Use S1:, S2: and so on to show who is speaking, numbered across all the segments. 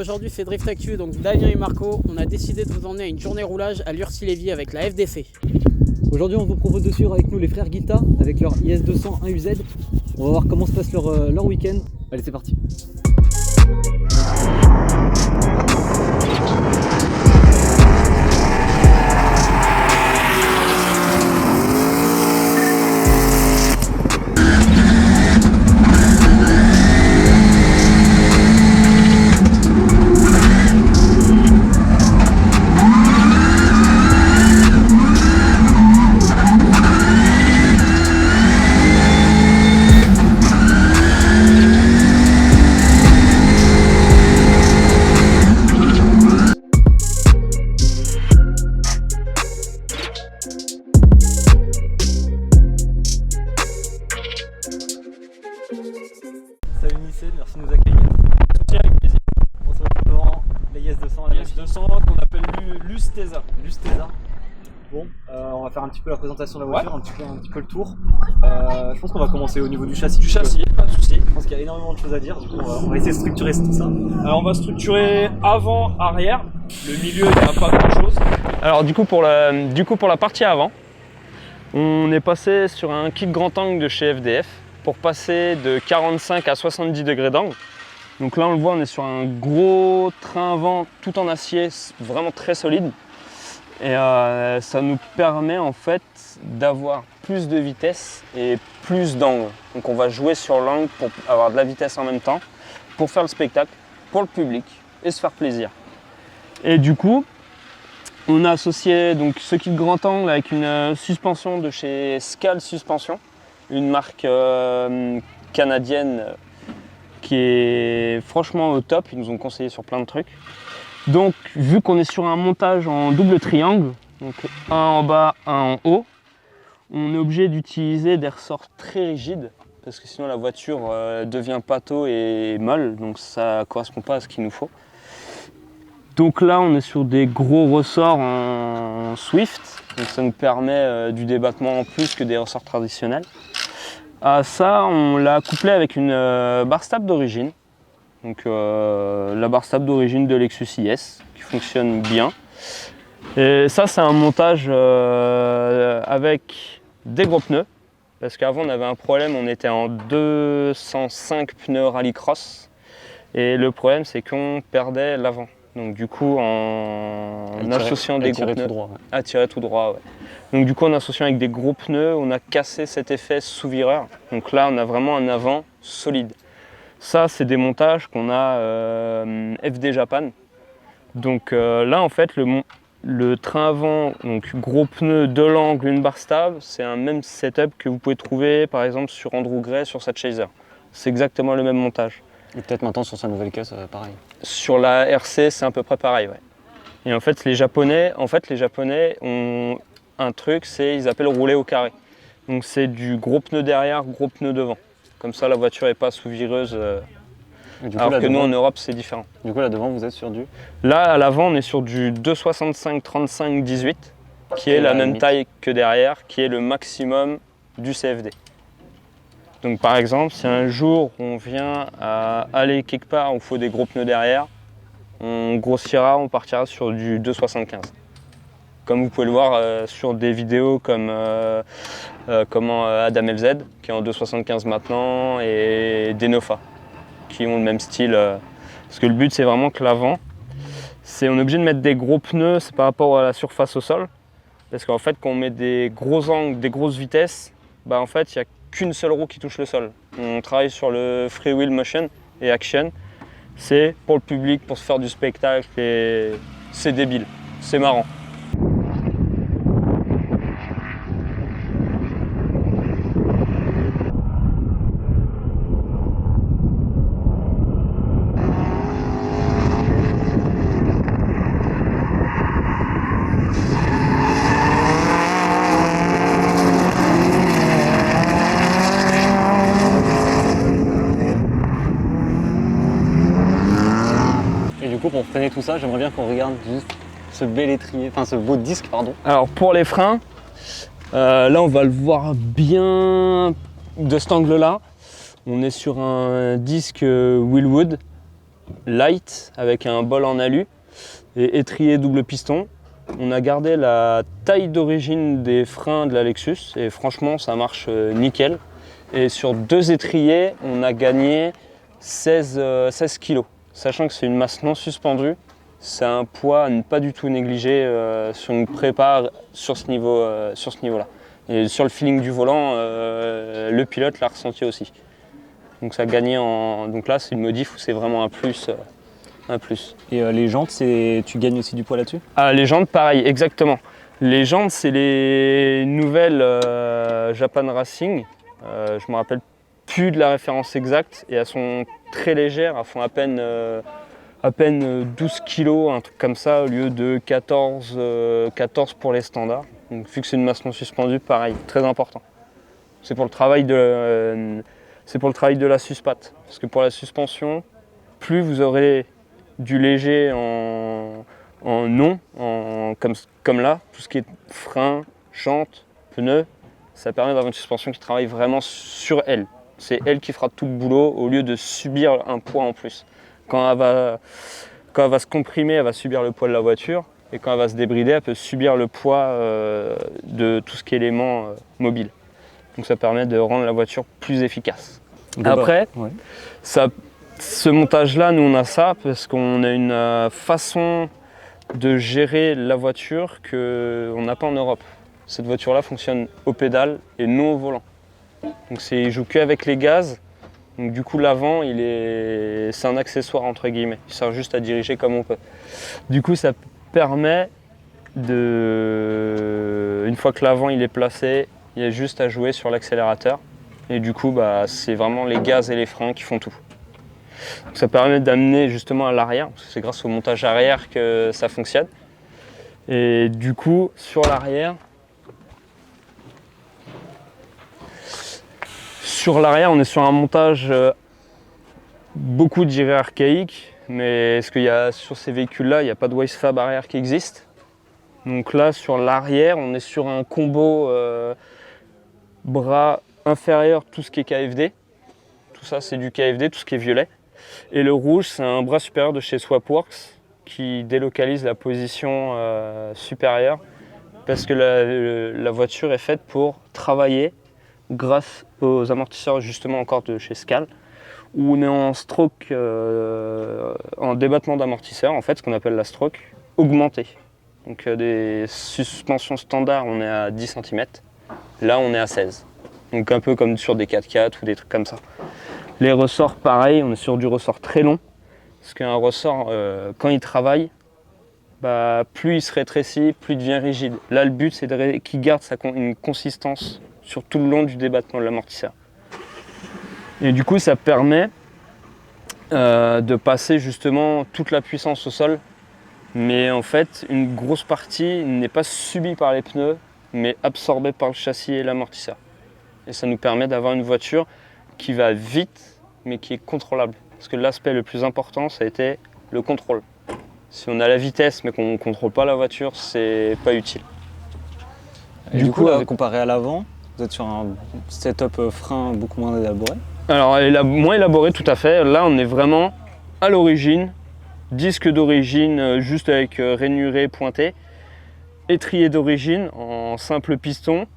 S1: aujourd'hui c'est Drift Actu, donc Damien et Marco, on a décidé de vous emmener à une journée roulage à Lurcy-Lévis avec la FDC.
S2: Aujourd'hui on vous propose de suivre avec nous les frères Guilta avec leur IS200 1UZ. On va voir comment se passe leur week-end. Allez, c'est parti. Salut Nicet, merci de nous accueillir.
S3: Merci, avec plaisir.
S2: On se retrouve devant les IS200.
S3: IS200 qu'on appelle l'Ustesa.
S2: L'Ustesa. Bon, on va faire un petit peu la présentation de la voiture, un petit peu le tour. Je pense qu'on va commencer au niveau du châssis.
S3: Du châssis, pas de souci.
S2: Je pense qu'il y a énormément de choses à dire, du coup on va essayer de structurer tout ça.
S3: Alors on va structurer avant, arrière. Le milieu, il n'y a pas grand chose. Alors du coup pour la partie avant, on est passé sur un kit grand angle de chez FDF pour passer de 45 à 70 degrés d'angle. Donc là on le voit, on est sur un gros train avant tout en acier, vraiment très solide. Et ça nous permet en fait d'avoir plus de vitesse et plus d'angle. Donc on va jouer sur l'angle pour avoir de la vitesse en même temps, pour faire le spectacle, pour le public et se faire plaisir. Et du coup, on a associé donc ce kit grand angle avec une suspension de chez Scal Suspension, une marque canadienne qui est franchement au top. Ils nous ont conseillé sur plein de trucs. Donc, vu qu'on est sur un montage en double triangle, donc un en bas, un en haut, on est obligé d'utiliser des ressorts très rigides parce que sinon la voiture devient pâteau et molle, donc ça ne correspond pas à ce qu'il nous faut. Donc là, on est sur des gros ressorts en Swift, donc ça nous permet du débattement en plus que des ressorts traditionnels. À ça, on l'a couplé avec une barre stable d'origine. Donc la barre stable d'origine de Lexus IS qui fonctionne bien. Et ça c'est un montage avec des gros pneus. Parce qu'avant on avait un problème, on était en 205 pneus rallycross. Et le problème c'est qu'on perdait l'avant. Donc du coup en associant des gros pneus... À tirer tout droit, ouais. Donc du coup en associant avec des gros pneus, on a cassé cet effet sous-vireur. Donc là on a vraiment un avant solide. Ça, c'est des montages qu'on a FD Japan. Donc là, en fait, le train avant, donc gros pneus, deux langles, une barre stable, c'est un même setup que vous pouvez trouver, par exemple, sur Andrew Gray, sur sa Chaser. C'est exactement le même montage.
S2: Et peut-être maintenant sur sa nouvelle caisse, pareil.
S3: Sur la RC, c'est à peu près pareil, ouais. Et en fait, les Japonais ont un truc, ils appellent rouler au carré. Donc c'est du gros pneu derrière, gros pneu devant. Comme ça, la voiture n'est pas sous-vireuse, alors que nous, en Europe, c'est différent.
S2: Du coup, là devant, vous êtes sur du...
S3: Là, à l'avant, on est sur du 265-35-18, qui est la même taille que derrière, qui est le maximum du CFD. Donc, par exemple, si un jour, on vient à aller quelque part où il faut des gros pneus derrière, on grossira, on partira sur du 275. Comme vous pouvez le voir sur des vidéos comme Adam LZ, qui est en 275 maintenant, et Denofa, qui ont le même style. Parce que le but, c'est vraiment que l'avant, on est obligé de mettre des gros pneus, c'est par rapport à la surface au sol. Parce qu'en fait, quand on met des gros angles, des grosses vitesses, en fait, il n'y a qu'une seule roue qui touche le sol. On travaille sur le freewheel motion et action. C'est pour le public, pour se faire du spectacle, et c'est débile, c'est marrant.
S2: Pour freiner tout ça, j'aimerais bien qu'on regarde juste ce bel étrier, enfin ce beau disque, pardon.
S3: Alors pour les freins, là on va le voir bien de cet angle-là. On est sur un disque Willwood light avec un bol en alu et étrier double piston. On a gardé la taille d'origine des freins de la Lexus et franchement ça marche nickel. Et sur 2 étriers, on a gagné 16 kg. Sachant que c'est une masse non suspendue, c'est un poids à ne pas du tout négliger sur une prépa sur ce niveau-là. Et sur le feeling du volant, le pilote l'a ressenti aussi. Donc ça a gagné en... Donc là, c'est une modif où c'est vraiment un plus.
S2: Et les jantes, tu gagnes aussi du poids là-dessus?
S3: Ah, les jantes, pareil, exactement. Les jantes, c'est les nouvelles Japan Racing. Je me rappelle plus de la référence exacte et elles sont très légères, elles font à peine 12 kg, un truc comme ça, au lieu de 14 pour les standards. Donc, vu que c'est une masse non suspendue, pareil, très important. C'est pour le travail de la suspate. Parce que pour la suspension, plus vous aurez du léger en non, comme là, tout ce qui est frein, jantes, pneus, ça permet d'avoir une suspension qui travaille vraiment sur elle. C'est elle qui fera tout le boulot au lieu de subir un poids en plus. Quand elle va se comprimer, elle va subir le poids de la voiture. Et quand elle va se débrider, elle peut subir le poids de tout ce qui est élément mobile. Donc ça permet de rendre la voiture plus efficace. Après, ce montage-là, nous on a ça parce qu'on a une façon de gérer la voiture qu'on n'a pas en Europe. Cette voiture-là fonctionne au pédale et non au volant. Donc il ne joue qu'avec les gaz. Donc du coup l'avant, c'est un accessoire entre guillemets. Il sert juste à diriger comme on peut. Du coup ça permet une fois que l'avant il est placé, il y a juste à jouer sur l'accélérateur. Et du coup c'est vraiment les gaz et les freins qui font tout. Donc, ça permet d'amener justement à l'arrière, parce que c'est grâce au montage arrière que ça fonctionne. Et du coup sur l'arrière, on est sur un montage beaucoup diraient archaïque, mais est-ce qu'il y a sur ces véhicules-là, il n'y a pas de Wisefab arrière qui existe. Donc là, sur l'arrière, on est sur un combo bras inférieur, tout ce qui est KFD. Tout ça, c'est du KFD, tout ce qui est violet. Et le rouge, c'est un bras supérieur de chez Swapworks qui délocalise la position supérieure parce que la voiture est faite pour travailler grâce aux amortisseurs justement encore de chez Scal, où on est en stroke, en débattement d'amortisseur, en fait, ce qu'on appelle la stroke augmentée. Donc des suspensions standards, on est à 10 cm, là on est à 16. Donc un peu comme sur des 4x4 ou des trucs comme ça. Les ressorts, pareil, on est sur du ressort très long, parce qu'un ressort, quand il travaille, plus il se rétrécit, plus il devient rigide. Là, le but, c'est qu'il garde une consistance sur tout le long du débattement de l'amortisseur. Et du coup, ça permet de passer justement toute la puissance au sol. Mais en fait, une grosse partie n'est pas subie par les pneus, mais absorbée par le châssis et l'amortisseur. Et ça nous permet d'avoir une voiture qui va vite, mais qui est contrôlable. Parce que l'aspect le plus important, ça a été le contrôle. Si on a la vitesse, mais qu'on ne contrôle pas la voiture, c'est pas utile.
S2: Et du coup, là, comparé à l'avant, vous êtes sur un setup frein beaucoup moins élaboré? Alors,
S3: moins élaboré, tout à fait. Là, on est vraiment à l'origine. Disque d'origine, juste avec rainuré pointé. Étrier d'origine en simple piston.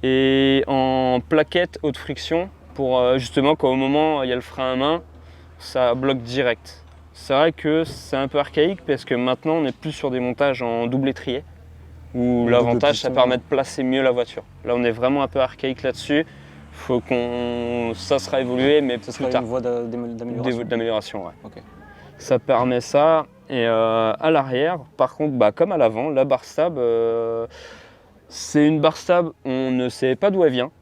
S3: Et en plaquette haute friction pour justement qu'au moment où il y a le frein à main, ça bloque direct. C'est vrai que c'est un peu archaïque parce que maintenant on est plus sur des montages en double étrier où l'avantage ça permet de placer mieux la voiture. Là on est vraiment un peu archaïque là-dessus. Ça sera évolué, mais ça sera
S2: une voie d'amélioration.
S3: Ouais. Okay. Ça permet ça. Et à l'arrière, par contre, comme à l'avant, la barre stab, c'est une barre stab, on ne sait pas d'où elle vient,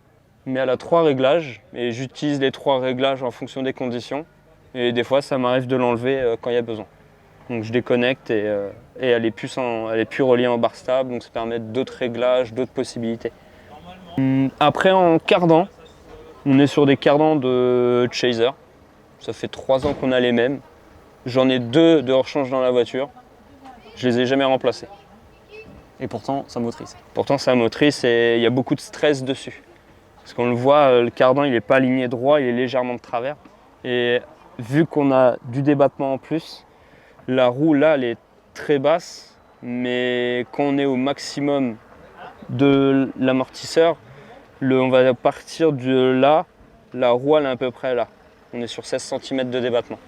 S3: mais elle a 3 réglages et j'utilise les 3 réglages en fonction des conditions. Et des fois, ça m'arrive de l'enlever quand il y a besoin. Donc je déconnecte et elle est plus reliée en barre stable, donc ça permet d'autres réglages, d'autres possibilités. Après, en cardan, on est sur des cardans de Chaser. Ça fait 3 ans qu'on a les mêmes. J'en ai 2 de rechange dans la voiture. Je les ai jamais remplacés.
S2: Et pourtant, ça motrice.
S3: Pourtant, ça motrice et il y a beaucoup de stress dessus. Parce qu'on le voit, le cardan, il n'est pas aligné droit, il est légèrement de travers. Et vu qu'on a du débattement en plus, la roue là elle est très basse, mais quand on est au maximum de l'amortisseur, on va partir de là, la roue elle est à peu près là. On est sur 16 cm de débattement.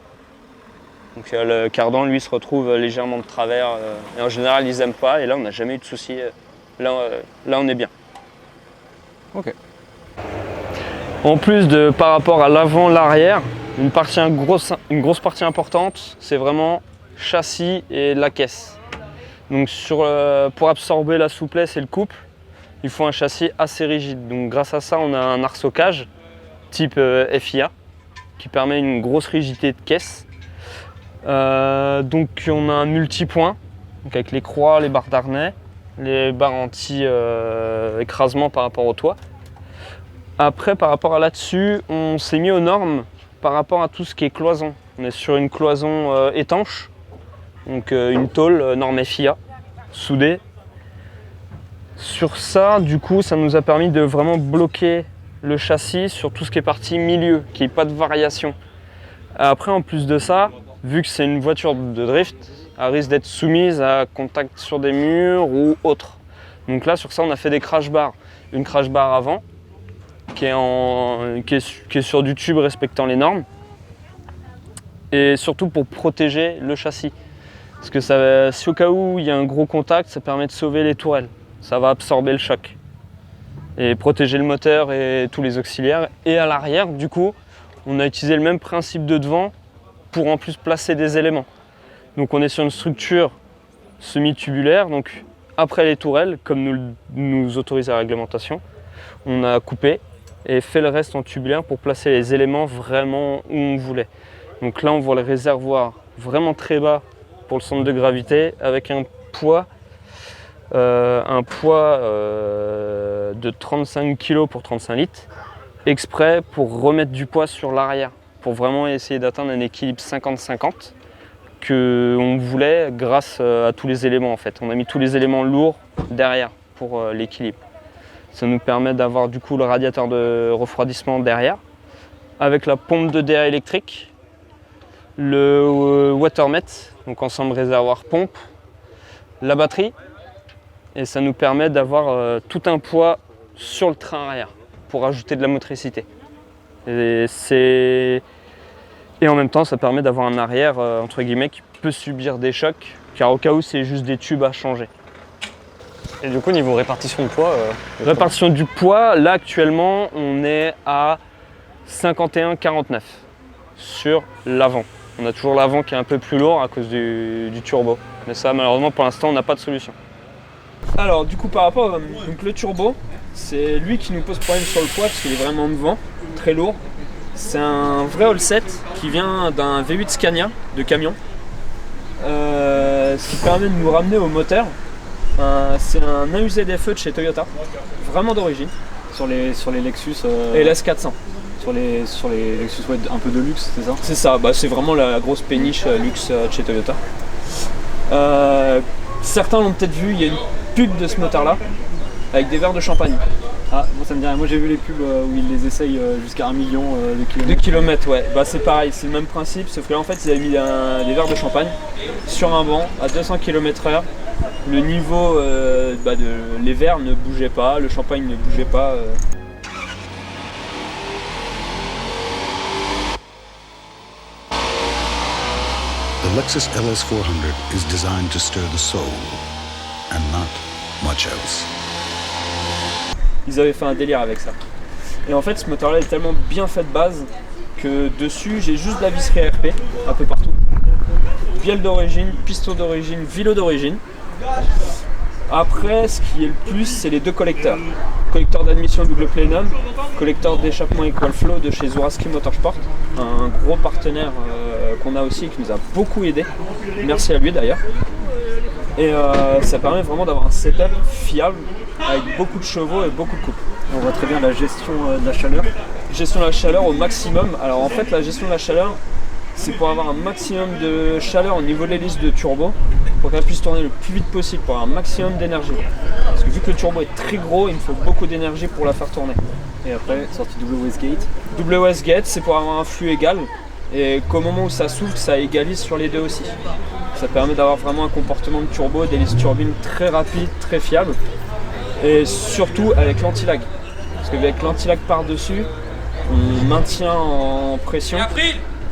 S3: Donc le cardan lui se retrouve légèrement de travers et en général ils n'aiment pas et là on n'a jamais eu de souci. Là on est bien.
S2: Ok.
S3: En plus de par rapport à l'avant, l'arrière, une grosse partie importante, c'est vraiment châssis et la caisse. Donc pour absorber la souplesse et le couple, il faut un châssis assez rigide. Donc grâce à ça, on a un arceaucage type FIA qui permet une grosse rigidité de caisse. Donc on a un multipoint donc avec les croix, les barres d'harnais, les barres anti-écrasement par rapport au toit. Après, par rapport à là-dessus, on s'est mis aux normes par rapport à tout ce qui est cloison. On est sur une cloison étanche, donc une tôle norme FIA, soudée. Sur ça, du coup, ça nous a permis de vraiment bloquer le châssis sur tout ce qui est partie milieu, qu'il n'y ait pas de variation. Après, en plus de ça, vu que c'est une voiture de drift, elle risque d'être soumise à contact sur des murs ou autre. Donc là, sur ça, on a fait des crash bars. Une crash bar avant, qui est sur du tube respectant les normes. Et surtout pour protéger le châssis. Parce que si au cas où il y a un gros contact, ça permet de sauver les tourelles. Ça va absorber le choc. Et protéger le moteur et tous les auxiliaires. Et à l'arrière, du coup, on a utilisé le même principe de devant pour en plus placer des éléments. Donc on est sur une structure semi-tubulaire. Donc après les tourelles, comme nous autorise la réglementation, on a coupé et fait le reste en tubulaire pour placer les éléments vraiment où on voulait. Donc là on voit le réservoir vraiment très bas pour le centre de gravité avec un poids de 35 kg pour 35 litres, exprès pour remettre du poids sur l'arrière, pour vraiment essayer d'atteindre un équilibre 50-50 qu'on voulait grâce à tous les éléments en fait. On a mis tous les éléments lourds derrière pour l'équilibre. Ça nous permet d'avoir du coup le radiateur de refroidissement derrière, avec la pompe de DA électrique, le watermet, donc ensemble réservoir-pompe, la batterie, et ça nous permet d'avoir tout un poids sur le train arrière pour ajouter de la motricité. Et en même temps, ça permet d'avoir un arrière entre guillemets qui peut subir des chocs, car au cas où c'est juste des tubes à changer.
S2: Et du coup, niveau répartition de poids
S3: Répartition du poids, là actuellement, on est à 51-49 sur l'avant. On a toujours l'avant qui est un peu plus lourd à cause du turbo. Mais ça, malheureusement, pour l'instant, on n'a pas de solution. Alors, du coup, par rapport donc le turbo, c'est lui qui nous pose problème sur le poids parce qu'il est vraiment devant, très lourd. C'est un vrai all-set qui vient d'un V8 Scania de camion. Ce qui permet de nous ramener au moteur. C'est un AUZ-FE de chez Toyota, vraiment d'origine.
S2: sur les Lexus
S3: Et l'S400.
S2: sur les Lexus un peu de luxe, c'est ça?
S3: C'est ça, c'est vraiment la grosse péniche luxe de chez Toyota. Certains l'ont peut-être vu, il y a une pub de ce moteur-là avec des verres de champagne.
S2: Ah, moi ça me dit rien. Moi j'ai vu les pubs où ils les essayent jusqu'à 1 million de kilomètres.
S3: De kilomètres, ouais. C'est pareil, c'est le même principe, sauf que là en fait ils avaient mis des verres de champagne sur un banc à 200 km/h. Le niveau, les verres ne bougeaient pas, le champagne ne bougeait pas.
S4: The Lexus LS400 is designed to stir the soul and not much else.
S3: Ils avaient fait un délire avec ça. Et en fait, ce moteur-là est tellement bien fait de base que dessus, j'ai juste de la visserie RP un peu partout. Bielle d'origine, piston d'origine, vilo d'origine. Après, ce qui est le plus, c'est les deux collecteurs. Collecteur d'admission double plénum, collecteur d'échappement Equalflow de chez Zuraski Motorsport, un gros partenaire qu'on a aussi et qui nous a beaucoup aidé. Merci à lui d'ailleurs. Et ça permet vraiment d'avoir un setup fiable avec beaucoup de chevaux et beaucoup de couple.
S2: On voit très bien la gestion de la chaleur.
S3: Gestion de la chaleur au maximum. Alors en fait, la gestion de la chaleur, c'est pour avoir un maximum de chaleur au niveau de l'hélice de turbo pour qu'elle puisse tourner le plus vite possible pour avoir un maximum d'énergie. Parce que vu que le turbo est très gros, il me faut beaucoup d'énergie pour la faire tourner.
S2: Et après, sortie double wastegate.
S3: Double wastegate, c'est pour avoir un flux égal et qu'au moment où ça souffle, ça égalise sur les deux aussi. Ça permet d'avoir vraiment un comportement de turbo, d'hélice turbine très rapide, très fiable, et surtout avec l'anti-lag. Parce qu'avec l'anti-lag par-dessus, on maintient en pression.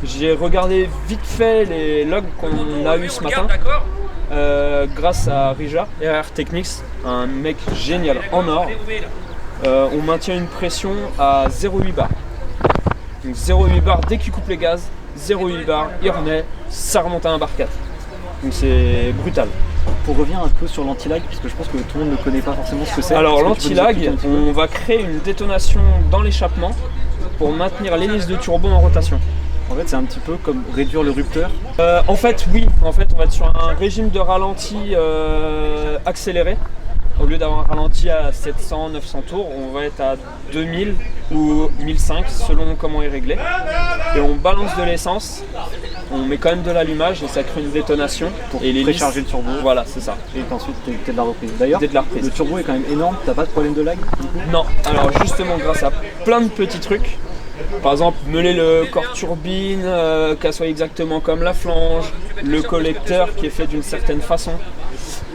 S3: J'ai regardé vite fait les logs qu'on a eu ce matin grâce à Rija, RR Technics, un mec génial en or. On maintient une pression à 0,8 bar. Donc 0,8 bar dès qu'il coupe les gaz, 0,8 bar, il remet, ça remonte à 1 bar 4. Donc c'est brutal.
S2: Pour revenir un peu sur l'anti-lag, parce que je pense que tout le monde ne connaît pas forcément ce que c'est.
S3: Alors l'anti-lag, on va créer une détonation dans l'échappement pour maintenir l'hélice de turbo en rotation.
S2: En fait, c'est un petit peu comme réduire le rupteur.
S3: En fait, oui. En fait, on va être sur un régime de ralenti accéléré. Au lieu d'avoir un ralenti à 700, 900 tours, on va être à 2000 ou 1005 selon comment est réglé. Et on balance de l'essence, on met quand même de l'allumage et ça crée une détonation.
S2: Pour
S3: et
S2: précharger le turbo.
S3: Voilà, c'est ça.
S2: Et ensuite, t'es de la reprise. D'ailleurs,
S3: Dès de la reprise.
S2: le turbo est quand même énorme, t'as pas de problème de lag du coup?
S3: Non, alors justement grâce à plein de petits trucs, par exemple meuler le corps turbine, qu'elle soit exactement comme la flange, le collecteur qui est fait d'une certaine façon.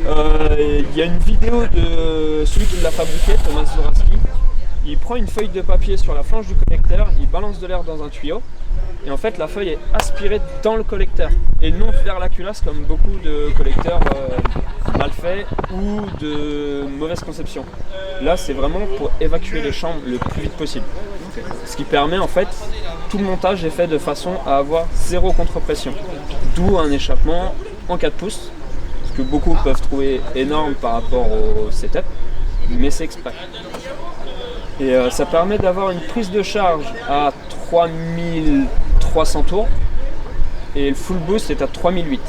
S3: Il y a une vidéo de celui qui l'a fabriqué, Thomas Zoraski. Il prend une feuille de papier sur la flange du collecteur, il balance de l'air dans un tuyau et en fait la feuille est aspirée dans le collecteur et non vers la culasse comme beaucoup de collecteurs mal faits ou de mauvaise conception. Là c'est vraiment pour évacuer les chambres le plus vite possible. Ce qui permet en fait, tout le montage est fait de façon à avoir zéro contre-pression. D'où un échappement en 4 pouces. Que beaucoup peuvent trouver énorme par rapport au setup, mais c'est exprès. Et ça permet d'avoir une prise de charge à 3300 tours et le full boost est à 3008,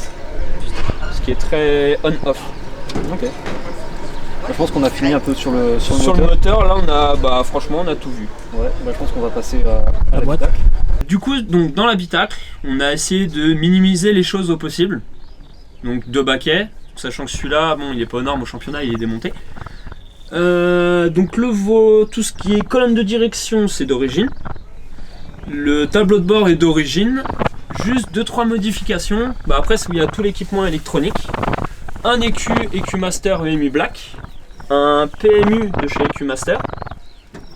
S3: ce qui est très on-off.
S2: Ok. Je pense qu'on a fini un peu sur le
S3: moteur. Là, on a, franchement, on a tout vu.
S2: Ouais, je pense qu'on va passer à la boîte.
S3: Du coup, donc, dans l'habitacle, on a essayé de minimiser les choses au possible. Donc 2 baquets, sachant que celui-là, bon, il est pas aux normes au championnat, il est démonté. Donc tout ce qui est colonne de direction, c'est d'origine. Le tableau de bord est d'origine. Juste 2-3 modifications. Après, il y a tout l'équipement électronique. Un EQ Master EMI Black. Un PMU de chez EQ Master.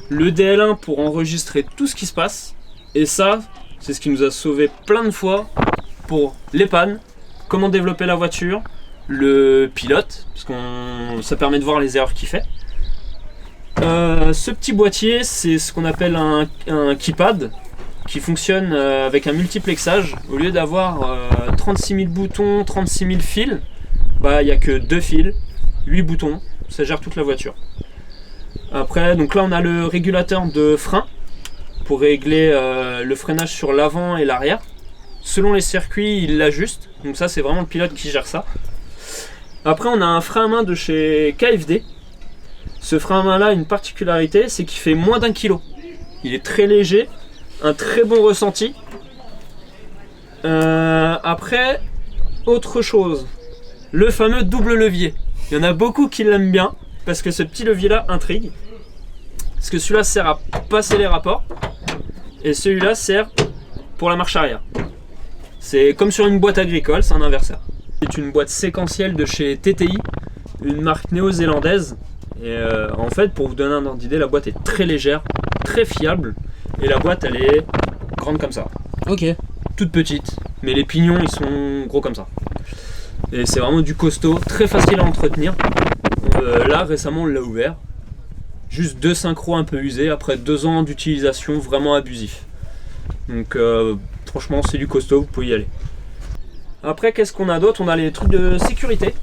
S3: Le DL1 pour enregistrer tout ce qui se passe. Et ça, c'est ce qui nous a sauvé plein de fois pour les pannes. Comment développer la voiture, le pilote, parce que ça permet de voir les erreurs qu'il fait. Ce petit boîtier, c'est ce qu'on appelle un keypad qui fonctionne avec un multiplexage. Au lieu d'avoir 36 000 boutons, 36 000 fils, il n'y a que 2 fils, 8 boutons, ça gère toute la voiture. Après, donc là on a le régulateur de frein pour régler le freinage sur l'avant et l'arrière. Selon les circuits, il l'ajuste. Donc ça, c'est vraiment le pilote qui gère ça. Après, on a un frein à main de chez KFD. Ce frein à main là a une particularité, c'est qu'il fait moins d'1 kg. Il est très léger, un très bon ressenti. Après, autre chose, le fameux double levier. Il y en a beaucoup qui l'aiment bien, parce que ce petit levier là intrigue. Parce que celui-là sert à passer les rapports, et celui-là sert pour la marche arrière. C'est comme sur une boîte agricole, c'est un inverseur. C'est une boîte séquentielle de chez TTI, une marque néo-zélandaise. Et en fait, pour vous donner un ordre d'idée, la boîte est très légère, très fiable. Et la boîte, elle est grande comme ça.
S1: Ok.
S3: Toute petite, mais les pignons, ils sont gros comme ça. Et c'est vraiment du costaud, très facile à entretenir. Là, récemment, on l'a ouvert. Juste 2 synchros un peu usés, après 2 ans d'utilisation vraiment abusif. Donc franchement c'est du costaud, vous pouvez y aller. Après qu'est-ce qu'on a d'autre? On a les trucs de sécurité.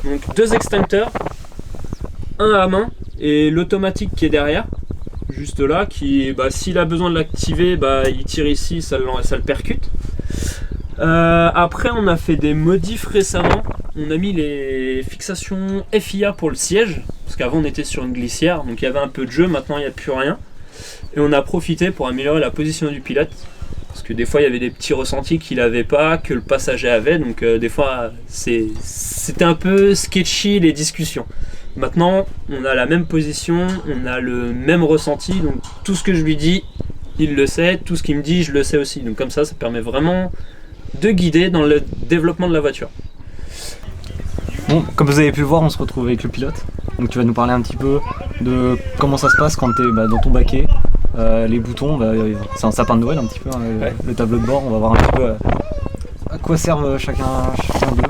S3: Donc 2 extincteurs, un à main et l'automatique qui est derrière. Juste là, qui s'il a besoin de l'activer, il tire ici, ça le percute. Après on a fait des modifs récemment. On a mis les fixations FIA pour le siège. Parce qu'avant on était sur une glissière, donc il y avait un peu de jeu, maintenant il n'y a plus rien. Et on a profité pour améliorer la position du pilote. Parce que des fois il y avait des petits ressentis qu'il n'avait pas, que le passager avait. Donc des fois c'était un peu sketchy les discussions. Maintenant on a la même position, on a le même ressenti. Donc tout ce que je lui dis, il le sait, tout ce qu'il me dit, je le sais aussi. Donc comme ça permet vraiment de guider dans le développement de la voiture.
S2: Bon, comme vous avez pu le voir, on se retrouve avec le pilote. Donc tu vas nous parler un petit peu de comment ça se passe quand tu es dans ton baquet. Les boutons, c'est un sapin de Noël un petit peu, hein,
S3: Ouais.
S2: le tableau de bord, on va voir un petit peu à quoi servent chacun d'eux.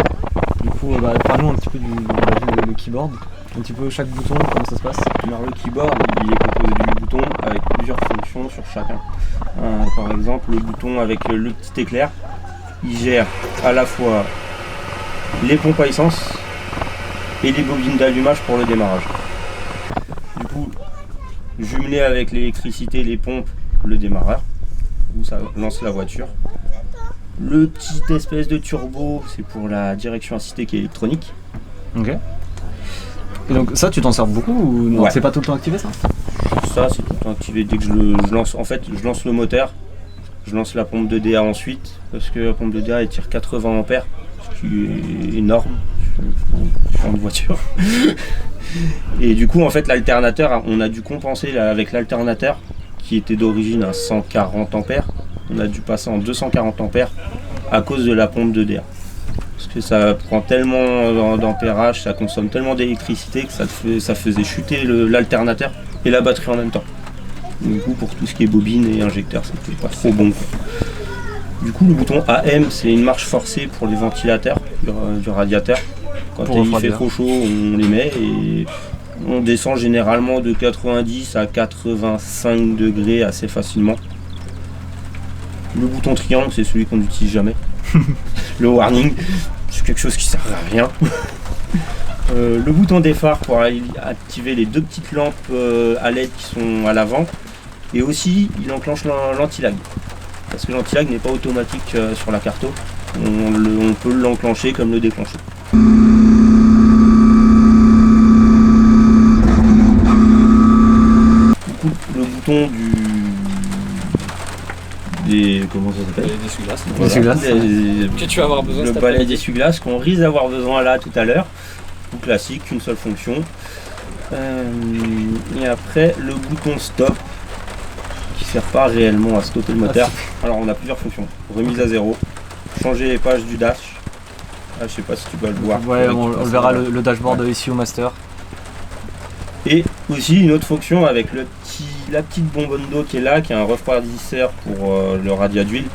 S2: Du coup, parle-nous un petit peu du keyboard, un petit peu chaque bouton, comment ça se passe.
S5: Alors le keyboard, il est composé de 8 boutons avec plusieurs fonctions sur chacun. Par exemple, le bouton avec le petit éclair, il gère à la fois les pompes à essence et les bobines d'allumage pour le démarrage. Du coup, jumelé avec l'électricité, les pompes, le démarreur, où ça lance la voiture. Le petit espèce de turbo, c'est pour la direction assistée qui est électronique.
S2: Ok. Et donc ça, tu t'en sers beaucoup ou non?
S5: Ouais.
S2: C'est pas tout le temps activé ça?
S5: Ça, c'est tout le temps activé dès que je lance. En fait, je lance le moteur, je lance la pompe de DA ensuite, parce que la pompe de DA elle tire 80 ampères, ce qui est énorme sur une voiture. Et du coup, en fait, l'alternateur, on a dû compenser avec l'alternateur qui était d'origine à 140 ampères. On a dû passer en 240 ampères à cause de la pompe de DA. Parce que ça prend tellement d'ampérage, ça consomme tellement d'électricité que ça faisait chuter l'alternateur et la batterie en même temps. Du coup, pour tout ce qui est bobine et injecteur, c'était pas trop bon, quoi. Du coup, le bouton AM, c'est une marche forcée pour les ventilateurs du radiateur. Quand
S2: Pour
S5: il
S2: refroidir.
S5: fait trop chaud, on les met et on descend généralement de 90 à 85 degrés assez facilement. Le bouton triangle, c'est celui qu'on n'utilise jamais. Le warning, c'est quelque chose qui sert à rien. Le bouton des phares pour activer les deux petites lampes à LED qui sont à l'avant. Et aussi, il enclenche l'anti-lag. Parce que l'anti-lag n'est pas automatique sur la carto. On peut l'enclencher comme le déclencher. Du coup, le bouton comment ça s'appelle?
S3: D'essuie-glace.
S2: Essuie-glace.
S3: Que tu vas avoir besoin
S5: Le
S3: cet
S5: balai
S3: après-midi.
S5: d'essuie-glace qu'on risque d'avoir besoin là tout à l'heure. Tout classique, une seule fonction. Et après, le bouton stop qui sert pas réellement à stopper le moteur. Alors on a plusieurs fonctions. Remise à zéro, changer les pages du dash. Ah, je sais pas si tu vas le voir.
S2: Ouais,
S5: Faudrait que
S2: on
S5: tu passes
S2: verra
S5: là.
S2: le dashboard ici au master.
S5: Et aussi une autre fonction avec la petite bonbonne d'eau qui est là, qui est un refroidisseur pour le radiat d'huile.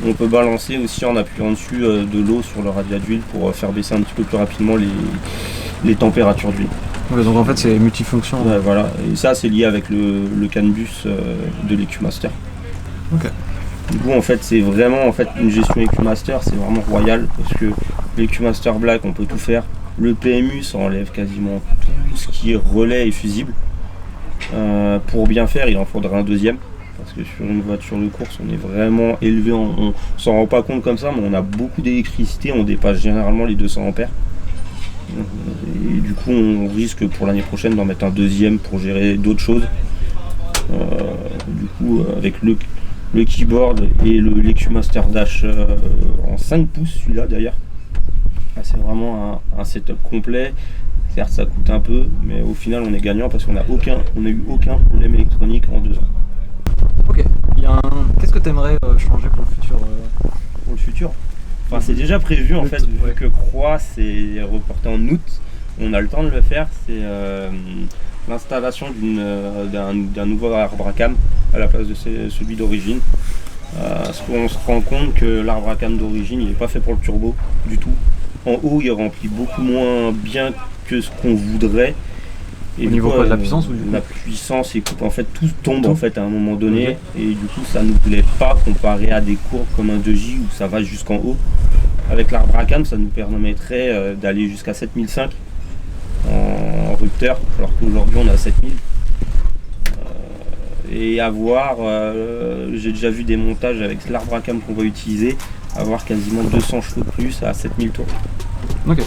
S5: On peut balancer aussi en appuyant dessus de l'eau sur le radiat d'huile pour faire baisser un petit peu plus rapidement les températures d'huile.
S2: Ouais, donc en fait c'est multifonction.
S5: Ouais, voilà. Et ça c'est lié avec le CAN bus de l'EcuMaster.
S2: Ok.
S5: Du coup en fait c'est vraiment une gestion EcuMaster, c'est vraiment royal parce que l'EcuMaster Black on peut tout faire. Le PMU ça enlève quasiment tout ce qui est relais et fusible. Pour bien faire il en faudra un deuxième. Parce que sur une voiture de course, on est vraiment élevé, on s'en rend pas compte comme ça, mais on a beaucoup d'électricité, on dépasse généralement les 200 ampères. Et du coup, on risque pour l'année prochaine d'en mettre un deuxième pour gérer d'autres choses. Du coup, avec le keyboard et l'EcuMaster Dash en 5 pouces, celui-là d'ailleurs, c'est vraiment un setup complet. Certes, ça coûte un peu, mais au final, on est gagnant parce qu'on a eu aucun problème électronique en 2 ans.
S2: Ok. Qu'est-ce que tu aimerais changer pour le futur
S5: Pour le futur. Enfin, c'est déjà prévu en fait,
S2: ouais.
S5: vu que Croix c'est reporté en août, on a le temps de le faire, c'est l'installation d'un nouveau arbre à cam à la place de celui d'origine. Parce qu'on se rend compte que l'arbre à cam d'origine il n'est pas fait pour le turbo du tout. En haut il remplit beaucoup moins bien que ce qu'on voudrait. Et
S2: Au
S5: du
S2: niveau
S5: coup,
S2: quoi, de la puissance ou du coup
S5: la puissance et en fait tout tombe
S2: Tout.
S5: en fait à un moment donné
S2: Ok.
S5: et du coup ça nous plaît pas comparé à des courbes comme un 2J où ça va jusqu'en haut. Avec l'arbre à cam ça nous permettrait d'aller jusqu'à 7005 en rupteur alors qu'aujourd'hui on a 7000. Et avoir, j'ai déjà vu des montages avec l'arbre à cam qu'on va utiliser, avoir quasiment 200 chevaux de plus à 7000 tours.
S2: Ok.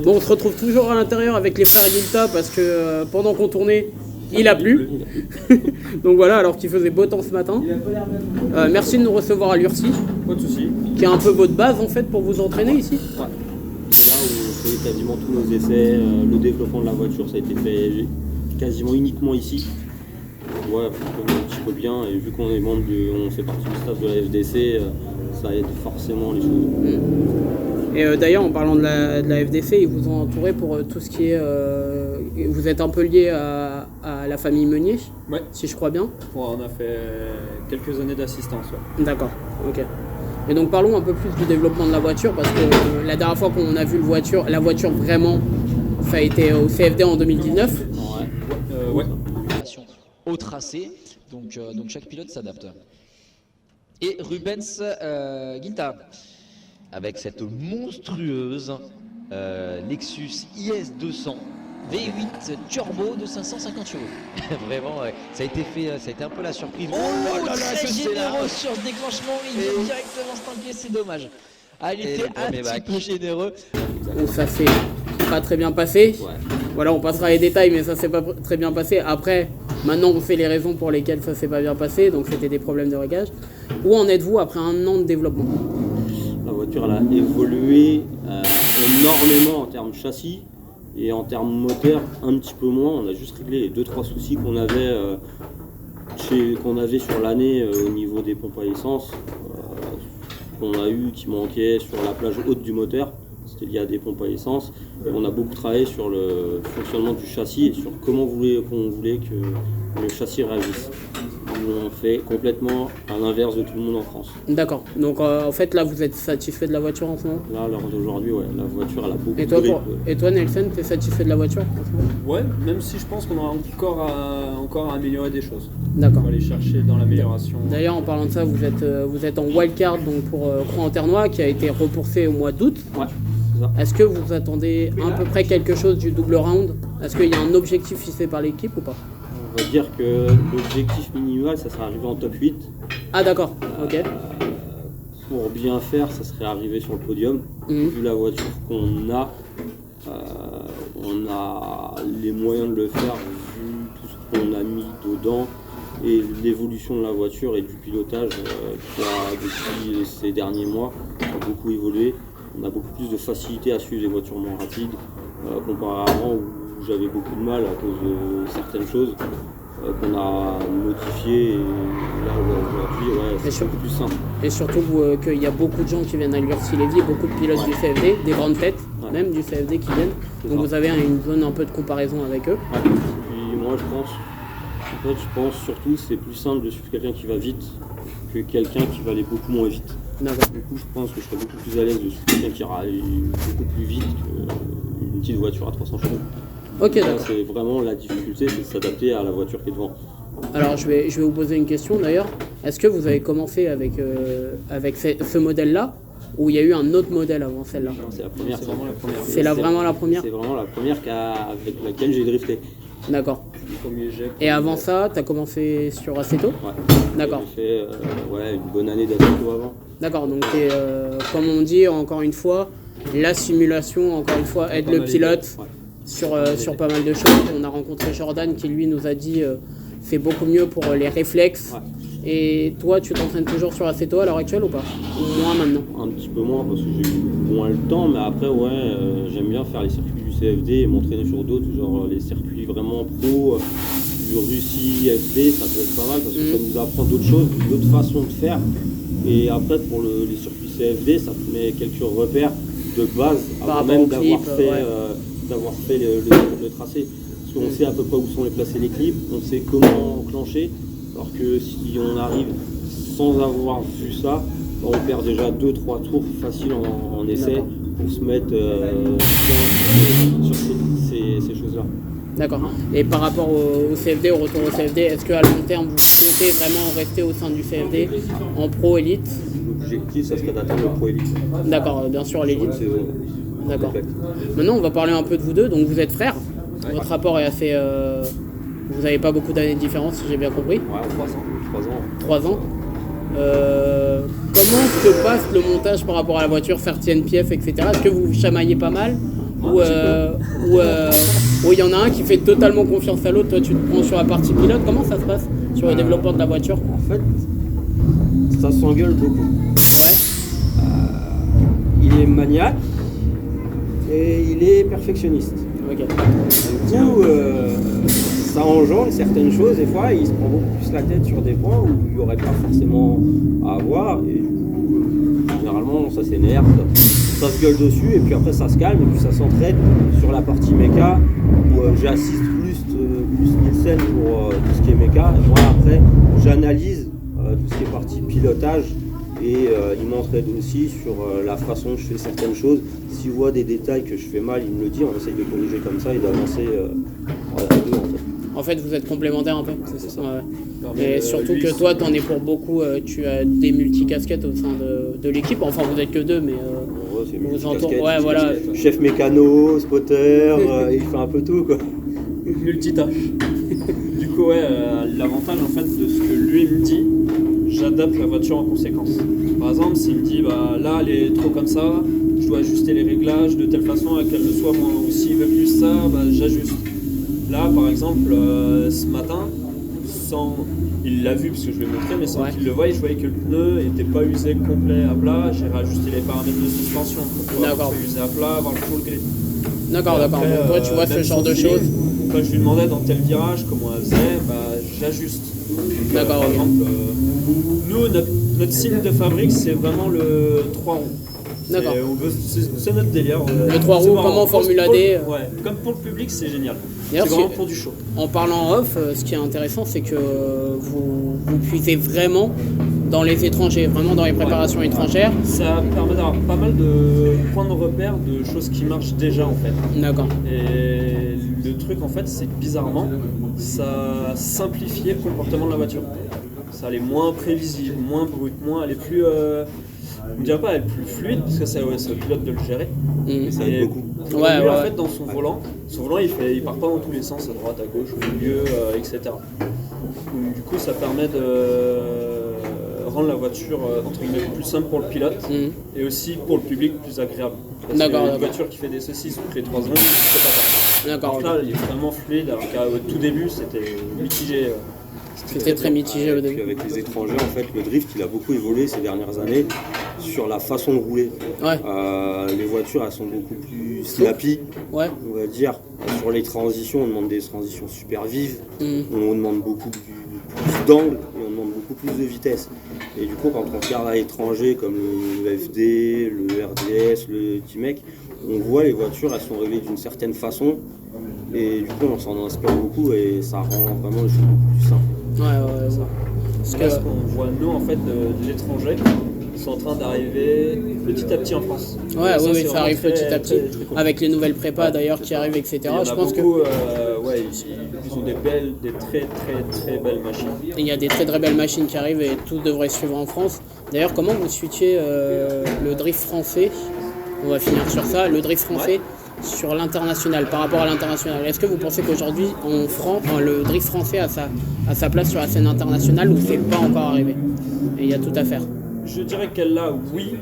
S1: Bon, on se retrouve toujours à l'intérieur avec les frères Guilta parce que pendant qu'on tournait, il a plu. Donc voilà, alors qu'il faisait beau temps ce matin. Merci de nous recevoir à l'URSI,
S6: Pas de soucis.
S1: qui est un peu votre base en fait pour vous entraîner ici.
S6: Là où on fait quasiment tous nos essais, le développement de la voiture, ça a été fait quasiment uniquement ici. Ouais, on connaît un petit peu bien et vu qu'on est membre on fait partie du staff de la FDC, ça aide forcément les choses.
S1: Et d'ailleurs, en parlant de la FDC, ils vous ont entouré pour tout ce qui est... vous êtes un peu lié à la famille Meunier,
S6: Ouais.
S1: si je crois bien.
S6: On a fait quelques années d'assistance. Ouais.
S1: D'accord, ok. Et donc parlons un peu plus du développement de la voiture, parce que la dernière fois qu'on a vu la voiture vraiment, ça a été au CFD en 2019.
S6: Ouais.
S7: Au tracé, donc chaque pilote s'adapte. Et Rubens Guilta, avec cette monstrueuse Lexus IS200 V8 turbo de 550 chevaux. Vraiment, ouais. ça a été un peu la surprise. Oh là là, très généreux sur ce déclenchement, il vient directement stinker, c'est dommage. Ah, il était un petit peu généreux.
S1: Donc ça s'est pas très bien passé.
S6: Ouais.
S1: Voilà, on passera les détails, mais ça s'est pas très bien passé. Après, maintenant on sait les raisons pour lesquelles ça s'est pas bien passé, donc c'était des problèmes de réglage. Où en êtes-vous après un an de développement?
S6: La voiture elle a évolué énormément en termes châssis et en termes moteur un petit peu moins. On a juste réglé les 2-3 soucis qu'on avait, sur l'année au niveau des pompes à essence, qu'on a eu qui manquaient sur la plage haute du moteur. C'était lié à des pompes à essence. Et on a beaucoup travaillé sur le fonctionnement du châssis et sur comment on voulait que le châssis réagisse. On fait complètement à l'inverse de tout le monde en France.
S1: D'accord, donc en fait là vous êtes satisfait de la voiture en ce moment?
S6: Là, à l'heure d'aujourd'hui, ouais, la voiture elle a beaucoup
S1: Et
S6: de
S1: toi,
S6: grip.
S1: et toi Nelson, t'es satisfait de la voiture en ce moment?
S6: Ouais, même si je pense qu'on aura encore à améliorer des choses.
S1: D'accord.
S6: On va aller chercher dans l'amélioration.
S1: D'ailleurs en parlant de ça, vous êtes en wildcard donc pour Croix-en-Ternois qui a été repoussé au mois d'août.
S6: Ouais, c'est ça.
S1: Est-ce que vous attendez à peu près quelque chose du double round? Est-ce qu'il y a un objectif fixé par l'équipe ou pas?
S6: On va dire que l'objectif minimal, ça serait arriver en top 8.
S1: Ah d'accord, ok.
S6: Pour bien faire, ça serait arriver sur le podium.
S1: Mhm.
S6: Vu la voiture qu'on a, on a les moyens de le faire, vu tout ce qu'on a mis dedans et l'évolution de la voiture et du pilotage qui a, depuis ces derniers mois, a beaucoup évolué. On a beaucoup plus de facilité à suivre les voitures moins rapides, comparé à avant où j'avais beaucoup de mal à cause de certaines choses qu'on a modifiées. Et là aujourd'hui, ouais, c'est beaucoup plus simple.
S1: Et surtout qu'il y a beaucoup de gens qui viennent à l'URSI-Lévis, beaucoup de pilotes du CFD, des grandes fêtes même du CFD qui viennent. Donc vous avez une zone un peu de comparaison avec eux.
S6: Ouais. Puis moi je pense surtout c'est plus simple de suivre quelqu'un qui va vite que quelqu'un qui va aller beaucoup moins vite.
S1: D'accord.
S6: Du coup je pense que je serais beaucoup plus à l'aise de suivre quelqu'un qui ira beaucoup plus vite qu'une petite voiture à 300 chevaux.
S1: Ok, d'accord.
S6: C'est vraiment la difficulté, c'est de s'adapter à la voiture qui est devant.
S1: Alors je vais vous poser une question d'ailleurs. Est-ce que vous avez commencé avec ce modèle-là ou il y a eu un autre modèle avant celle-là?
S6: C'est la première. C'est vraiment la première.
S1: C'est vraiment la première?
S6: C'est vraiment la première avec laquelle j'ai drifté.
S1: D'accord.
S6: Le premier jet.
S1: Et avant ça, tu as commencé sur Assetto?
S6: Ouais.
S1: D'accord.
S6: J'ai fait une bonne année d'Assetto avant.
S1: D'accord, donc comme on dit encore une fois, la simulation, encore une fois, aide le pilote.
S6: Ouais.
S1: Sur pas mal de choses. On a rencontré Jordan qui lui nous a dit c'est beaucoup mieux pour les réflexes. Ouais. Et toi, tu t'entraînes toujours sur Assetto à l'heure actuelle ou pas? Ou moins maintenant?
S6: Un petit peu moins parce que j'ai eu moins le temps, mais après j'aime bien faire les circuits du CFD et m'entraîner sur d'autres, genre les circuits vraiment pro, du Russie, FD, ça peut être pas mal parce que ça nous apprend d'autres choses, d'autres façons de faire. Et après pour les circuits CFD, ça te met quelques repères de base avant même d'avoir fait le tracé. Parce qu'on sait à peu près où sont placés les clips, on sait comment enclencher. Alors que si on arrive sans avoir vu ça, on perd déjà 2-3 tours faciles en essai pour se mettre bien sur ces choses-là.
S1: D'accord. Et par rapport au CFD, au retour au CFD, est-ce qu'à long terme, vous comptez vraiment rester au sein du CFD en pro élite?
S6: L'objectif, ça serait d'atteindre le pro élite.
S1: D'accord, bien sûr l'élite. D'accord. Maintenant, on va parler un peu de vous deux. Donc, vous êtes frères. Ouais. Votre rapport est assez... Vous n'avez pas beaucoup d'années de différence, si j'ai bien compris.
S6: Ouais,
S1: 3 ans. Comment se passe le montage par rapport à la voiture, faire TNPF, etc. Est-ce que vous chamaillez pas mal où il y en a un qui fait totalement confiance à l'autre, toi tu te prends sur la partie pilote, comment ça se passe sur le développement de la voiture?
S6: En fait, ça s'engueule beaucoup.
S1: Ouais,
S6: Il est maniaque et il est perfectionniste.
S1: ok.
S6: Du coup, ça engendre certaines choses, des fois, il se prend beaucoup plus la tête sur des points où il n'y aurait pas forcément à avoir. Et du coup, généralement, ça s'énerve, ça se gueule dessus, et puis après, ça se calme, et puis ça s'entraide sur la partie méca, où j'assiste plus Nielsen pour tout ce qui est méca. Et moi, après, j'analyse tout ce qui est partie pilotage. Et il m'entraide aussi sur la façon dont je fais certaines choses. S'il voit des détails que je fais mal, il me le dit, on essaye de corriger comme ça et d'avancer à deux en fait.
S1: En fait, vous êtes complémentaires un peu.
S6: C'est ça.
S1: Ouais. Et surtout que toi, t'en es pour beaucoup, tu as des multicasquettes au sein de l'équipe. Enfin, vous êtes que deux, mais
S6: Ouais, c'est
S1: vous
S6: multicasquette,
S1: entourez. Ouais, voilà.
S6: chef mécano, spotter, il fait un peu tout quoi.
S3: Multitâche. Du coup, ouais, l'avantage en fait de ce que lui me dit, j'adapte la voiture en conséquence. Par exemple, s'il me dit bah là elle est trop comme ça, je dois ajuster les réglages de telle façon à qu'elle le soit moins. Ou s'il veut plus ça, bah j'ajuste. Là par exemple, ce matin, il l'a vu parce que je lui ai montré, mais sans
S1: Ouais.
S3: qu'il le voie, je voyais que le pneu n'était pas usé complet à plat. J'ai réajusté les paramètres de suspension pour pouvoir
S1: D'accord.
S3: le usé à plat, avoir le full grip.
S1: D'accord. Donc toi, tu vois ce
S3: même
S1: genre
S3: sans
S1: de
S3: filet,
S1: choses.
S3: Quand je lui demandais dans tel virage comment elle faisait, bah, j'ajuste.
S1: D'accord,
S3: Par
S1: ok.
S3: exemple, nous, notre signe de fabrique, c'est vraiment le 3 roues.
S1: D'accord.
S3: C'est notre délire.
S1: Le 3
S3: C'est
S1: roues,
S3: marrant.
S1: comme en Formule
S3: Pour-
S1: D.
S3: Ouais, comme pour le public, c'est génial. C'est
S1: D'ailleurs,
S3: vraiment
S1: c'est-
S3: pour du show.
S1: En parlant off, ce qui est intéressant, c'est que vous puisez vraiment dans les étrangers, vraiment dans les préparations étrangères.
S3: Ça permet d'avoir pas mal de points de repère de choses qui marchent déjà en fait.
S1: D'accord.
S3: Et le truc en fait, c'est que bizarrement, ça simplifiait le comportement de la voiture. Ça allait moins prévisible, moins brut, elle est plus. Je ne dirais pas elle est plus fluide, parce que c'est au pilote de le gérer.
S1: Mhm.
S6: Ça aide beaucoup.
S3: Lui,
S1: Ouais.
S3: en fait, dans son volant, il part pas dans tous les sens, à droite, à gauche, au milieu, etc. Donc, du coup, ça permet de rendre la voiture entre guillemets plus simple pour le pilote
S1: Mhm.
S3: et aussi pour le public plus agréable. Parce
S1: D'accord,
S3: que
S1: d'accord.
S3: une voiture qui fait des saucisses toutes les 3 secondes, c'est pas ça.
S1: D'accord.
S3: Alors que là, il est vraiment fluide, alors qu'au tout début, c'était mitigé.
S1: C'était très mitigé au
S6: Et puis
S1: début.
S6: avec les étrangers, en fait, le drift, il a beaucoup évolué ces dernières années sur la façon de rouler.
S1: Ouais.
S6: Les voitures, elles sont beaucoup plus snappy,
S1: Ouais.
S6: on va dire. Sur les transitions, on demande des transitions super vives.
S1: Mhm.
S6: On demande beaucoup plus d'angle et on demande beaucoup plus de vitesse. Et du coup, quand on regarde à l'étranger, comme le FD, le RDS, le T-Mec, on voit les voitures, elles sont réglées d'une certaine façon. Et du coup, on s'en inspire beaucoup et ça rend vraiment les choses beaucoup plus simples.
S1: Ouais. Parce
S3: Parce
S1: que,
S3: qu'on voit, nous, en fait, de l'étranger, ils sont en train d'arriver petit à petit en France. Et
S1: oui,
S3: c'est
S1: ça
S3: vraiment
S1: arrive
S3: très,
S1: petit à petit.
S3: très, très cool.
S1: Avec les nouvelles prépas d'ailleurs qui arrivent, etc.
S3: Il y en a
S1: Je pense que
S3: beaucoup, ils ont des très belles machines.
S1: il y a des très belles machines qui arrivent et tout devrait suivre en France. D'ailleurs, comment vous switchez le drift français? On va finir sur ça. Le drift français sur l'international, par rapport à l'international. Est-ce que vous pensez qu'aujourd'hui, le drift français a sa place sur la scène internationale ou c'est pas encore arrivé? Et il y a tout à faire.
S3: Je dirais qu'elle l'a, oui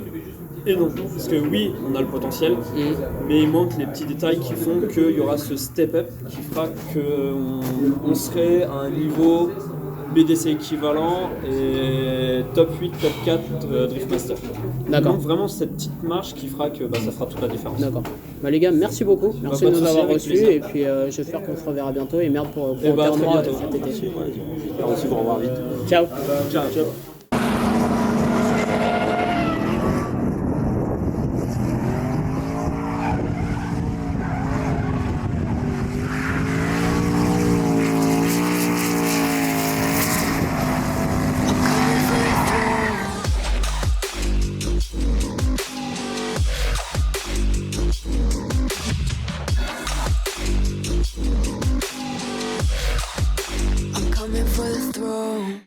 S3: et non. Parce que oui, on a le potentiel,
S1: Mhm.
S3: mais il manque les petits détails qui font qu'il y aura ce step-up qui fera qu'on serait à un niveau BDC équivalent et top 8, top 4 Driftmaster.
S1: D'accord.
S3: Donc vraiment cette petite marche qui fera que ça fera toute la différence.
S1: D'accord. Bah les gars, merci beaucoup. Merci
S3: pas
S1: de
S3: de
S1: nous
S3: souci,
S1: avoir
S3: avec
S1: reçus
S3: plaisir.
S1: et puis j'espère qu'on se reverra bientôt et merde pour
S3: Eh bah,
S1: perdre
S3: très
S1: moi
S3: bientôt.
S1: cet été.
S6: J'espère aussi vous revoir vite.
S1: Ciao.
S3: Ciao.
S8: I'm coming for the throne.